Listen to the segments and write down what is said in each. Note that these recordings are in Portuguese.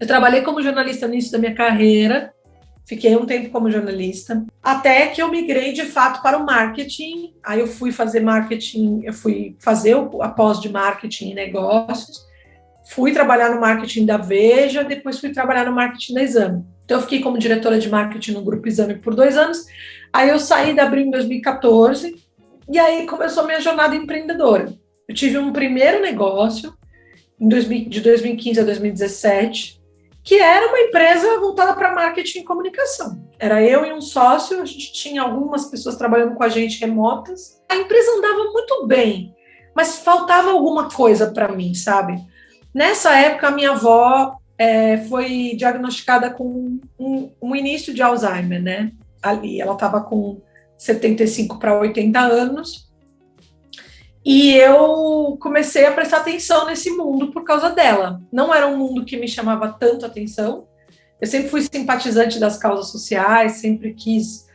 Eu trabalhei como jornalista no início da minha carreira, fiquei um tempo como jornalista, até que eu migrei de fato para o marketing. Aí eu fui fazer marketing, eu fui fazer a pós de marketing e negócios, fui trabalhar no marketing da Veja, depois fui trabalhar no marketing da Exame. Então eu fiquei como diretora de marketing no Grupo Exame por 2 anos, aí eu saí da Abril em 2014, e aí começou a minha jornada empreendedora. Eu tive um primeiro negócio, de 2015 a 2017, que era uma empresa voltada para marketing e comunicação. Era eu e um sócio, a gente tinha algumas pessoas trabalhando com a gente remotas. A empresa andava muito bem, mas faltava alguma coisa para mim, sabe? Nessa época, a minha avó foi diagnosticada com um início de Alzheimer, né? Ali, ela estava com 75 para 80 anos, e eu comecei a prestar atenção nesse mundo por causa dela. Não era um mundo que me chamava tanto atenção. Eu sempre fui simpatizante das causas sociais, sempre quis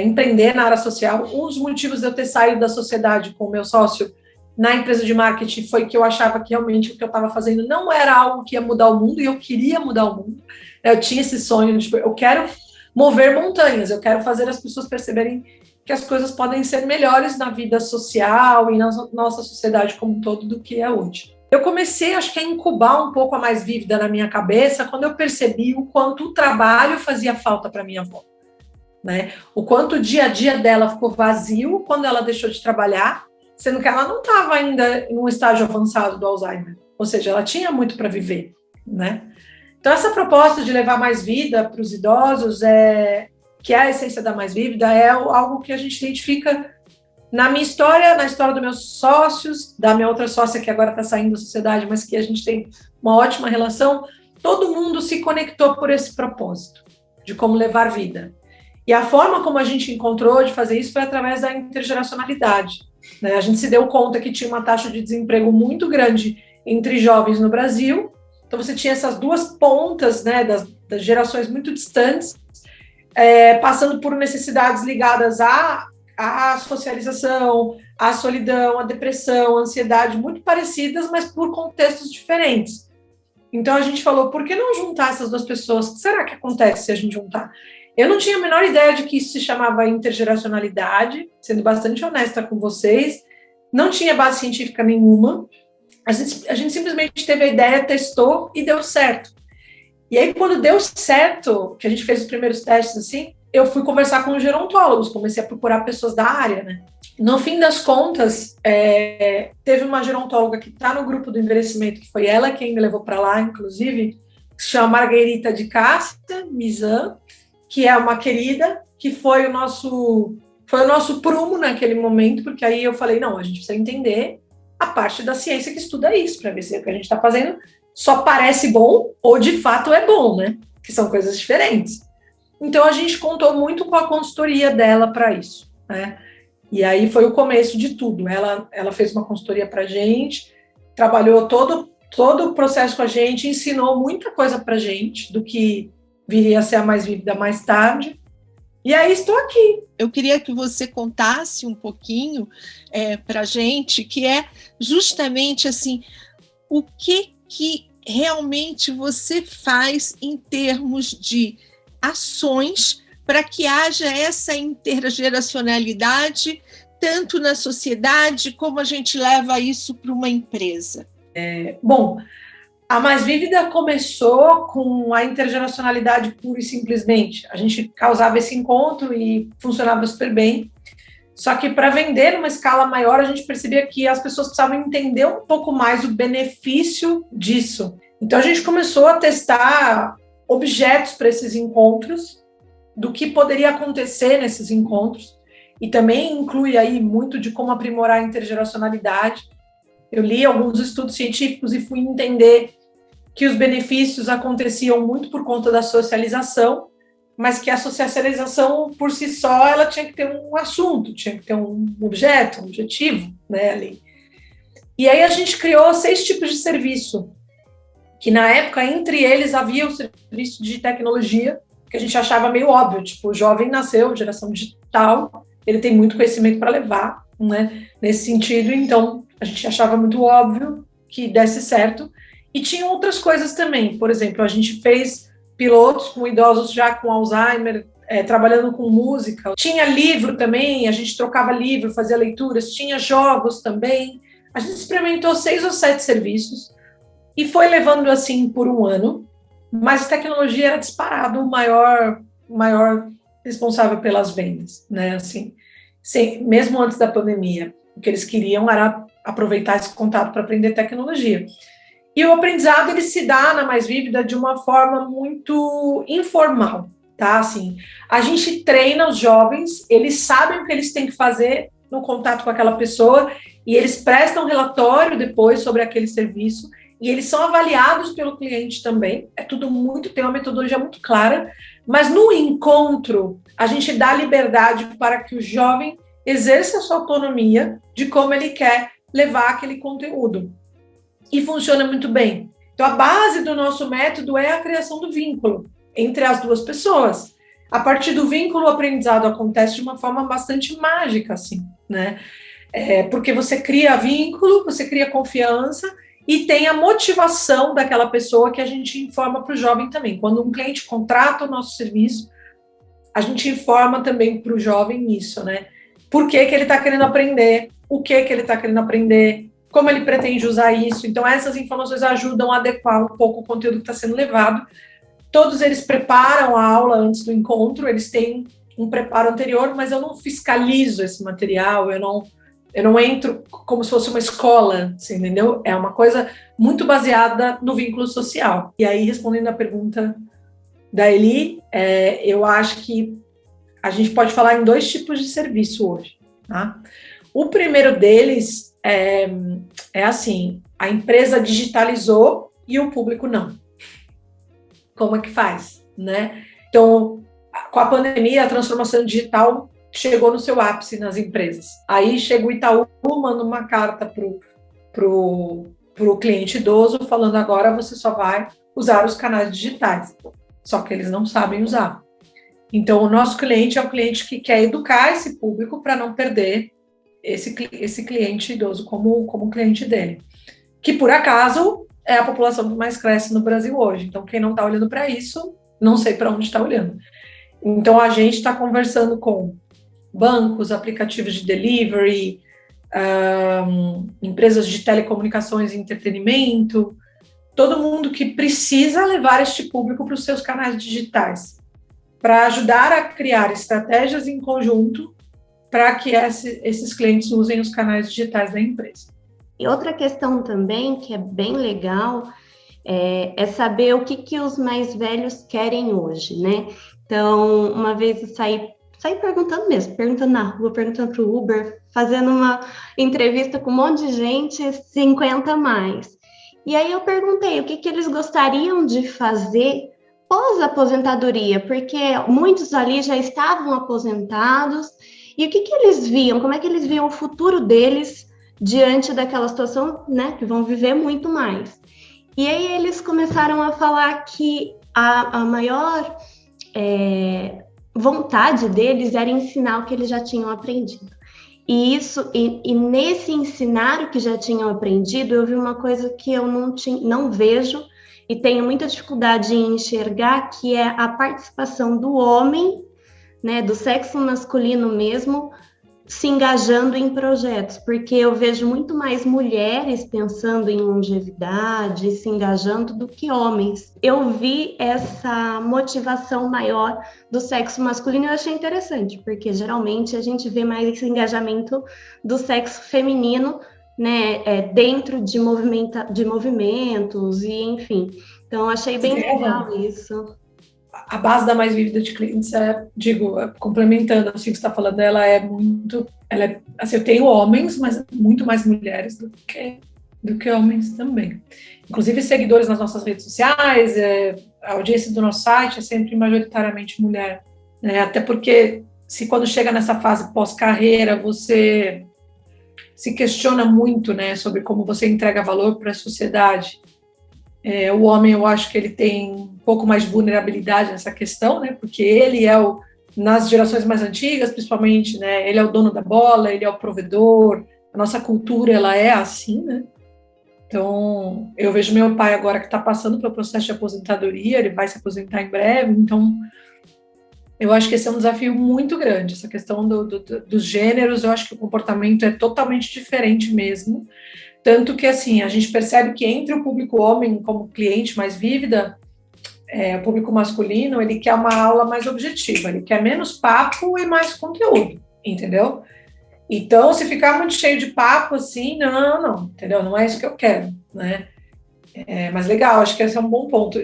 empreender na área social. Um dos motivos de eu ter saído da sociedade com o meu sócio na empresa de marketing foi que eu achava que realmente o que eu estava fazendo não era algo que ia mudar o mundo, e eu queria mudar o mundo. Eu tinha esse sonho de, eu quero mover montanhas, eu quero fazer as pessoas perceberem que as coisas podem ser melhores na vida social e na nossa sociedade como um todo do que é hoje. Eu comecei, acho que, a incubar um pouco a Mais Vívida na minha cabeça quando eu percebi o quanto o trabalho fazia falta para minha avó, né? O quanto o dia a dia dela ficou vazio quando ela deixou de trabalhar, sendo que ela não estava ainda em um estágio avançado do Alzheimer, ou seja, ela tinha muito para viver, né? Então, essa proposta de levar mais vida para os idosos, que é a essência da Mais Vívida, é algo que a gente identifica na minha história, na história dos meus sócios, da minha outra sócia que agora está saindo da sociedade, mas que a gente tem uma ótima relação. Todo mundo se conectou por esse propósito de como levar vida. E a forma como a gente encontrou de fazer isso foi através da intergeracionalidade, né? A gente se deu conta que tinha uma taxa de desemprego muito grande entre jovens no Brasil. Então você tinha essas duas pontas, né, das gerações muito distantes, passando por necessidades ligadas à socialização, à solidão, à depressão, à ansiedade, muito parecidas, mas por contextos diferentes. Então a gente falou, por que não juntar essas duas pessoas? O que será que acontece se a gente juntar? Eu não tinha a menor ideia de que isso se chamava intergeracionalidade, sendo bastante honesta com vocês, não tinha base científica nenhuma, a gente simplesmente teve a ideia, testou e deu certo. E aí, quando deu certo, que a gente fez os primeiros testes assim, eu fui conversar com os gerontólogos, comecei a procurar pessoas da área, né? No fim das contas, teve uma gerontóloga que está no grupo do envelhecimento, que foi ela quem me levou para lá, inclusive, que se chama Margarita de Cássia Mizan, que é uma querida, que foi o nosso prumo naquele momento, porque aí eu falei, não, a gente precisa entender a parte da ciência que estuda isso, para ver se o que a gente está fazendo só parece bom ou de fato é bom, né? Que são coisas diferentes. Então a gente contou muito com a consultoria dela para isso, né? E aí foi o começo de tudo. Ela fez uma consultoria para a gente, trabalhou todo o processo com a gente, ensinou muita coisa para a gente do que viria a ser a Mais Vívida mais tarde. E aí estou aqui. Eu queria que você contasse um pouquinho para a gente, que é justamente assim, o que realmente você faz em termos de ações para que haja essa intergeracionalidade, tanto na sociedade, como a gente leva isso para uma empresa. Bom, a Mais Vívida começou com a intergeracionalidade pura e simplesmente. A gente causava esse encontro e funcionava super bem. Só que para vender numa escala maior, a gente percebia que as pessoas precisavam entender um pouco mais o benefício disso. Então a gente começou a testar objetos para esses encontros, do que poderia acontecer nesses encontros, e também inclui aí muito de como aprimorar a intergeracionalidade. Eu li alguns estudos científicos e fui entender que os benefícios aconteciam muito por conta da socialização, mas que a socialização por si só ela tinha que ter um assunto, tinha que ter um objeto, um objetivo, né, ali. E aí a gente criou 6 tipos de serviço, que na época, entre eles, havia o serviço de tecnologia, que a gente achava meio óbvio, tipo, o jovem nasceu, geração digital, ele tem muito conhecimento para levar, né, nesse sentido, então a gente achava muito óbvio que desse certo. E tinha outras coisas também. Por exemplo, a gente fez pilotos com idosos já com Alzheimer, trabalhando com música. Tinha livro também, a gente trocava livro, fazia leituras. Tinha jogos também. A gente experimentou 6 ou 7 serviços e foi levando assim por um ano. Mas tecnologia era disparado o maior responsável pelas vendas, né? Assim, mesmo antes da pandemia, o que eles queriam era aproveitar esse contato para aprender tecnologia. E o aprendizado, ele se dá na Mais Vívida de uma forma muito informal, tá? Assim, a gente treina os jovens, eles sabem o que eles têm que fazer no contato com aquela pessoa e eles prestam relatório depois sobre aquele serviço e eles são avaliados pelo cliente também. É tudo tem uma metodologia muito clara, mas no encontro, a gente dá liberdade para que o jovem exerça a sua autonomia de como ele quer levar aquele conteúdo. E funciona muito bem. Então, a base do nosso método é a criação do vínculo entre as duas pessoas. A partir do vínculo, o aprendizado acontece de uma forma bastante mágica, assim, né? Porque você cria vínculo, você cria confiança e tem a motivação daquela pessoa que a gente informa para o jovem também. Quando um cliente contrata o nosso serviço, a gente informa também para o jovem isso, né? Por que ele está querendo aprender, o que ele está querendo aprender, como ele pretende usar isso. Então, essas informações ajudam a adequar um pouco o conteúdo que está sendo levado. Todos eles preparam a aula antes do encontro, eles têm um preparo anterior, mas eu não fiscalizo esse material, eu não entro como se fosse uma escola, você entendeu? É uma coisa muito baseada no vínculo social. E aí, respondendo a pergunta da Eli, eu acho que a gente pode falar em 2 tipos de serviço hoje, tá? O primeiro deles é assim, a empresa digitalizou e o público não. Como é que faz, né? Então, com a pandemia, a transformação digital chegou no seu ápice nas empresas. Aí chega o Itaú, manda uma carta pro cliente idoso, falando agora você só vai usar os canais digitais. Só que eles não sabem usar. Então, o nosso cliente é o cliente que quer educar esse público para não perder esse cliente idoso como cliente dele. Que, por acaso, é a população que mais cresce no Brasil hoje. Então, quem não está olhando para isso, não sei para onde está olhando. Então, a gente está conversando com bancos, aplicativos de delivery, empresas de telecomunicações e entretenimento, todo mundo que precisa levar este público para os seus canais digitais, para ajudar a criar estratégias em conjunto para que esses clientes usem os canais digitais da empresa. E outra questão também, que é bem legal, é saber o que os mais velhos querem hoje, né? Então, uma vez eu saí perguntando mesmo, perguntando na rua, perguntando para o Uber, fazendo uma entrevista com um monte de gente, 50 mais. E aí eu perguntei o que eles gostariam de fazer pós-aposentadoria, porque muitos ali já estavam aposentados, e o que eles viam, como é que eles viam o futuro deles diante daquela situação, né, que vão viver muito mais. E aí eles começaram a falar que a maior vontade deles era ensinar o que eles já tinham aprendido. E nesse ensinar o que já tinham aprendido, eu vi uma coisa que eu não vejo e tenho muita dificuldade em enxergar, que é a participação do homem, né, do sexo masculino mesmo, se engajando em projetos, porque eu vejo muito mais mulheres pensando em longevidade, se engajando do que homens. Eu vi essa motivação maior do sexo masculino e eu achei interessante, porque geralmente a gente vê mais esse engajamento do sexo feminino, né, dentro de movimentos e enfim. Então, achei bem legal isso. A base da Mais Vívida de clientes complementando assim, o que você está falando, assim, eu tenho homens, mas muito mais mulheres do que homens também. Inclusive, seguidores nas nossas redes sociais, a audiência do nosso site é sempre majoritariamente mulher, né? Até porque, quando chega nessa fase pós-carreira, você se questiona muito, né, sobre como você entrega valor para a sociedade. O homem, eu acho que ele tem um pouco mais de vulnerabilidade nessa questão, né? Porque ele nas gerações mais antigas, principalmente, né? Ele é o dono da bola, ele é o provedor, a nossa cultura, ela é assim, né? Então, eu vejo meu pai agora que está passando pelo processo de aposentadoria, ele vai se aposentar em breve, então eu acho que esse é um desafio muito grande, essa questão dos gêneros. Eu acho que o comportamento é totalmente diferente mesmo, tanto que, assim, a gente percebe que entre o público homem como cliente mais vívida, o público masculino, ele quer uma aula mais objetiva, ele quer menos papo e mais conteúdo, entendeu? Então, se ficar muito cheio de papo, assim, não, entendeu? Não é isso que eu quero, né? Mas legal, acho que esse é um bom ponto.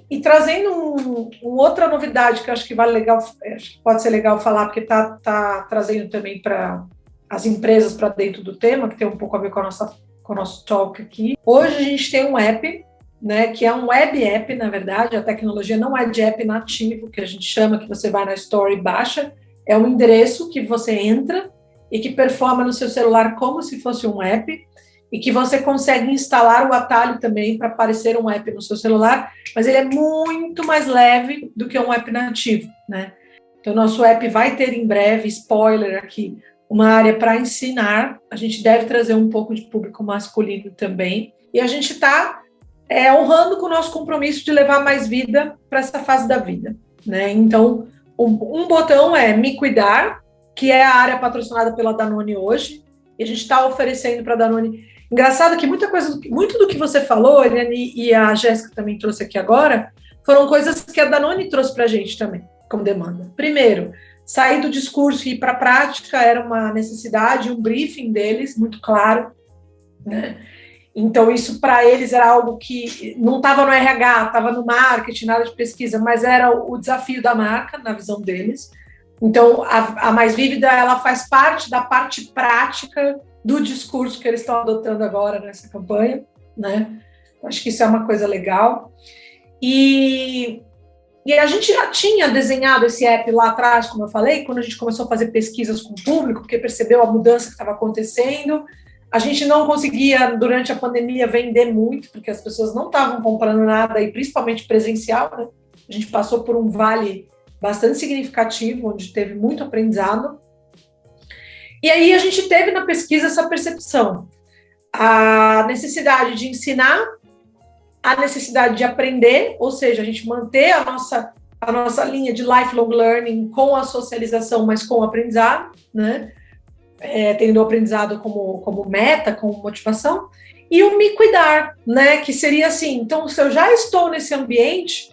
E trazendo outra novidade que eu acho que acho que pode ser legal falar, porque tá trazendo também para as empresas para dentro do tema, que tem um pouco a ver com o nosso talk aqui. Hoje a gente tem um app, né, que é um web app, na verdade. A tecnologia não é de app nativo, que a gente chama, que você vai na Store e baixa. É um endereço que você entra e que performa no seu celular como se fosse um app, e que você consegue instalar o atalho também para aparecer um app no seu celular, mas ele é muito mais leve do que um app nativo, né? Então, nosso app vai ter em breve, spoiler aqui, uma área para ensinar. A gente deve trazer um pouco de público masculino também, e a gente está honrando com o nosso compromisso de levar mais vida para essa fase da vida, né? Então, um botão é Me Cuidar, que é a área patrocinada pela Danone hoje, e a gente está oferecendo para a Danone. Engraçado que muito do que você falou, Eliane, e a Jéssica também trouxe aqui agora, foram coisas que a Danone trouxe para a gente também, como demanda. Primeiro, sair do discurso e ir para a prática era uma necessidade, um briefing deles, muito claro, né? Então, isso para eles era algo que não estava no RH, estava no marketing, nada de pesquisa, mas era o desafio da marca, na visão deles. Então, a Mais Vívida, ela faz parte da parte prática do discurso que eles estão adotando agora nessa campanha, né? Acho que isso é uma coisa legal. E a gente já tinha desenhado esse app lá atrás, como eu falei, quando a gente começou a fazer pesquisas com o público, porque percebeu a mudança que estava acontecendo. A gente não conseguia, durante a pandemia, vender muito, porque as pessoas não estavam comprando nada, e principalmente presencial, né? A gente passou por um vale bastante significativo, onde teve muito aprendizado. E aí a gente teve na pesquisa essa percepção, a necessidade de ensinar, a necessidade de aprender, ou seja, a gente manter a nossa linha de lifelong learning com a socialização, mas com o aprendizado, né? Tendo o aprendizado como meta, como motivação, e o Me Cuidar, né? Que seria assim, então, se eu já estou nesse ambiente,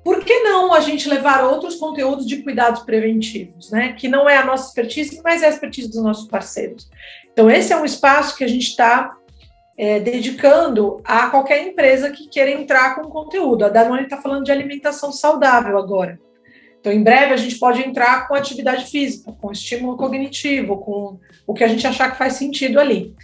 por que não a gente levar outros conteúdos de cuidados preventivos, né? Que não é a nossa expertise, mas é a expertise dos nossos parceiros. Então, esse é um espaço que a gente está dedicando a qualquer empresa que queira entrar com conteúdo. A Danone está falando de alimentação saudável agora. Então, em breve, a gente pode entrar com atividade física, com estímulo cognitivo, com o que a gente achar que faz sentido ali.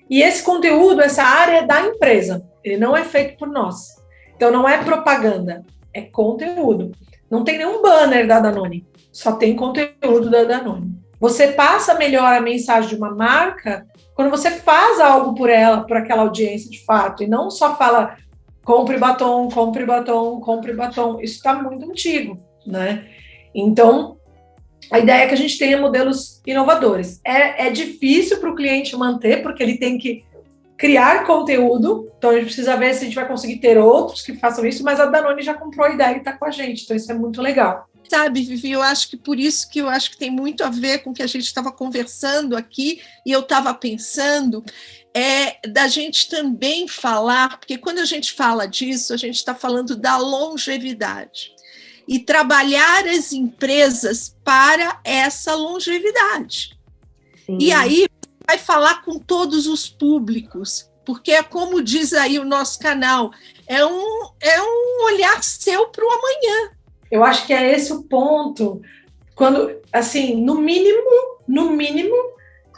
E esse conteúdo, essa área é da empresa, ele não é feito por nós. Então, não é propaganda, é conteúdo. Não tem nenhum banner da Danone, só tem conteúdo da Danone. Você passa melhor a mensagem de uma marca quando você faz algo por ela, por aquela audiência de fato, e não só fala compre batom, compre batom, compre batom. Isso está muito antigo, né? Então, a ideia é que a gente tenha modelos inovadores. É difícil para o cliente manter, porque ele tem que criar conteúdo, então a gente precisa ver se a gente vai conseguir ter outros que façam isso, mas a Danone já comprou a ideia e está com a gente, então isso é muito legal. Sabe, Vivi, eu acho que por isso que eu acho que tem muito a ver com o que a gente estava conversando aqui, e eu estava pensando, da gente também falar, porque quando a gente fala disso, a gente está falando da longevidade, e trabalhar as empresas para essa longevidade. Sim. E aí vai falar com todos os públicos, porque é como diz aí o nosso canal, é um olhar seu para o amanhã. Eu acho que é esse o ponto, quando, assim, no mínimo,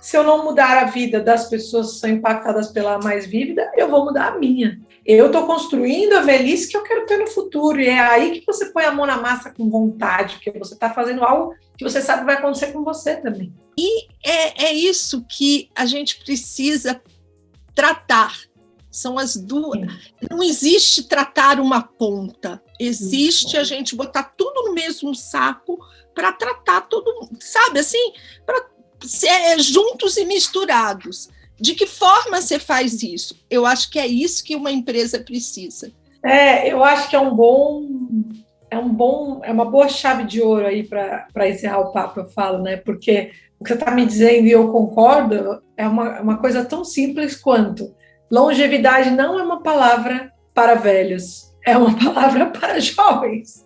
se eu não mudar a vida das pessoas que são impactadas pela Mais Vívida, eu vou mudar a minha. Eu estou construindo a velhice que eu quero ter no futuro, e é aí que você põe a mão na massa com vontade, porque você está fazendo algo que você sabe que vai acontecer com você também. E é isso que a gente precisa tratar. São as duas. Sim. Não existe tratar uma ponta. Existe a gente botar tudo no mesmo saco para tratar todo mundo, sabe? Assim, juntos e misturados. De que forma você faz isso? Eu acho que é isso que uma empresa precisa. Eu acho que é uma boa chave de ouro aí para encerrar o papo, eu falo, né? Porque o que você está me dizendo, e eu concordo, é uma coisa tão simples quanto longevidade não é uma palavra para velhos, é uma palavra para jovens.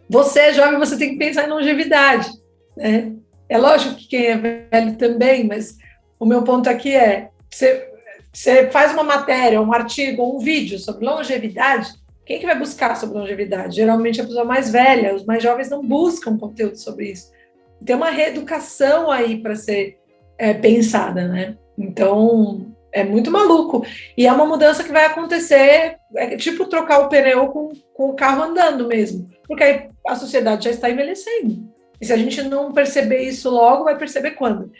Você é jovem, você tem que pensar em longevidade, né? É lógico que quem é velho também, mas o meu ponto aqui é, você faz uma matéria, um artigo, um vídeo sobre longevidade, quem que vai buscar sobre longevidade? Geralmente a pessoa mais velha, os mais jovens não buscam conteúdo sobre isso. Tem uma reeducação aí para ser pensada, né? Então, é muito maluco. E é uma mudança que vai acontecer, é tipo trocar o pneu com o carro andando mesmo, porque aí a sociedade já está envelhecendo. E se a gente não perceber isso logo, vai perceber quando?